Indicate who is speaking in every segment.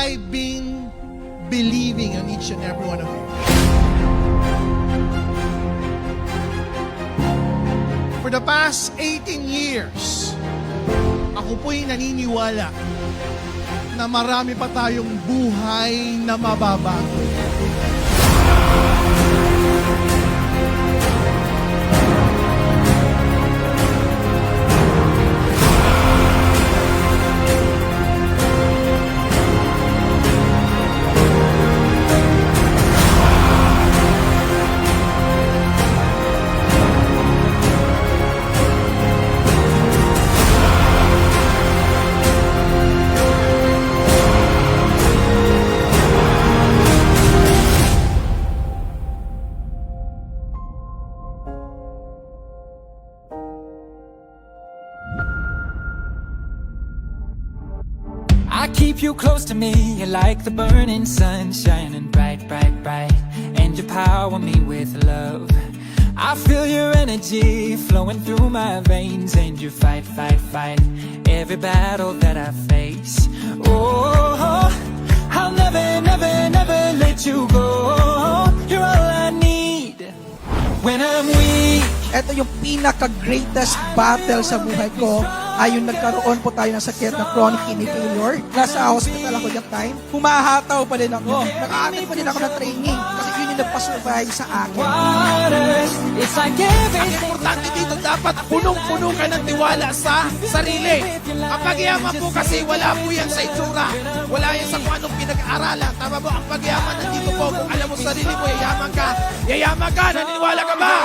Speaker 1: I've been believing in each and every one of you. For the past 18 years, ako po'y naniniwala na marami pa tayong buhay na mababago.
Speaker 2: I keep you close to me, you're like the burning sun, shining bright, bright, bright, and you power me with love. I feel your energy flowing through my veins, and you fight, fight, fight every battle that I face. Oh, I'll never, never, never let you go. You're all I need when I'm weak.
Speaker 3: Ito yung pinaka-greatest battle sa buhay ko ay yung nagkaroon po tayo ng sakit na chronic kidney failure. Nasa hospital ako that time. Humahataw pa din ako. Naka-attend pa din ako ng training kasi yun yung nagpa-survive sa akin.
Speaker 2: It's like
Speaker 1: Ang importante dito, dapat punong-puno ka ng tiwala sa sarili. Ang pagyaman po kasi wala po yan sa itsura. Wala yan sa kung anong pinag-aaralan. Tama po, ang pagyaman nandito po. Kung alam mo sa sarili mo, yayaman ka. Yayaman ka, naniniwala ka ba?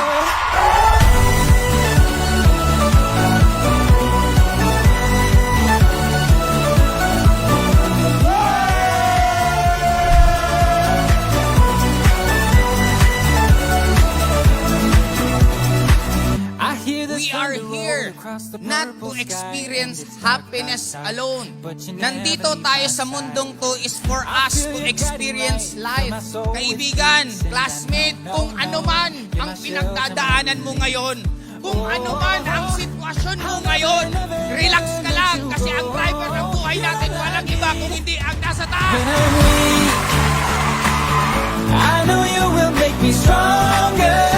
Speaker 4: We are here not to experience happiness alone. Nandito tayo sa mundong to is for us to experience life. Kaibigan, classmate, kung ano man ang pinagdadaanan mo ngayon, kung ano man ang sitwasyon mo ngayon, relax ka lang kasi ang driver ng buhay natin walang iba kung hindi ang nasa taas.
Speaker 2: I know you will make me stronger,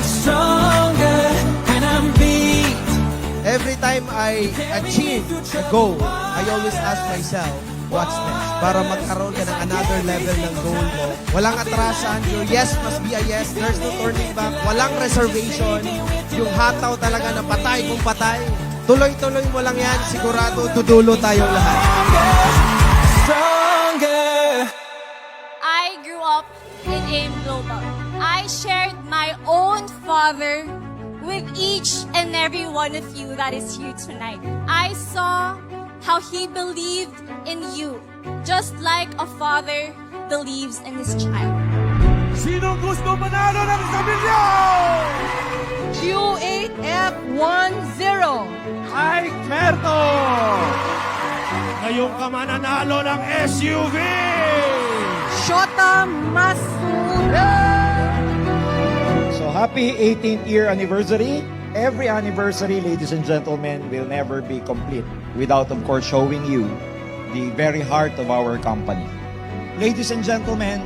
Speaker 2: stronger when I'm beat.
Speaker 5: Every time I achieve a goal, I always ask myself, what's next? Para magkaroon ka ng another level ng goal mo. Walang atrasan. Your yes must be a yes. There's no turning back. Walang reservation. Yung hataw talaga na patay kung patay. Tuloy-tuloy mo lang yan. Sigurado dudulo tayong lahat.
Speaker 2: Stronger.
Speaker 6: I grew up in AIM Global. I shared my own father with each and every one of you that is here tonight. I saw how he believed in you, just like a father believes in his child.
Speaker 1: Sinong gusto manalo ng Sabilyo?
Speaker 3: Q8F10.
Speaker 1: Ay, Merto! Ngayon ka mananalo ng SUV!
Speaker 3: Shota Masura.
Speaker 7: So happy 18th year anniversary. Every anniversary, ladies and gentlemen, will never be complete without, of course, showing you the very heart of our company. Ladies and gentlemen,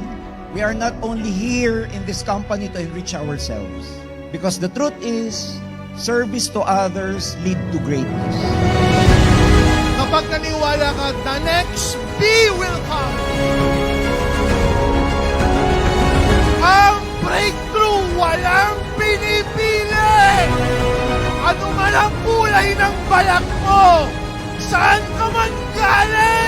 Speaker 7: we are not only here in this company to enrich ourselves, because the truth is, service to others lead to greatness.
Speaker 1: Kapag naniwala ka, the next B will come. Ang breakthrough walang pinipili. Ano man ang kulay ng balak mo, saan ka man galing?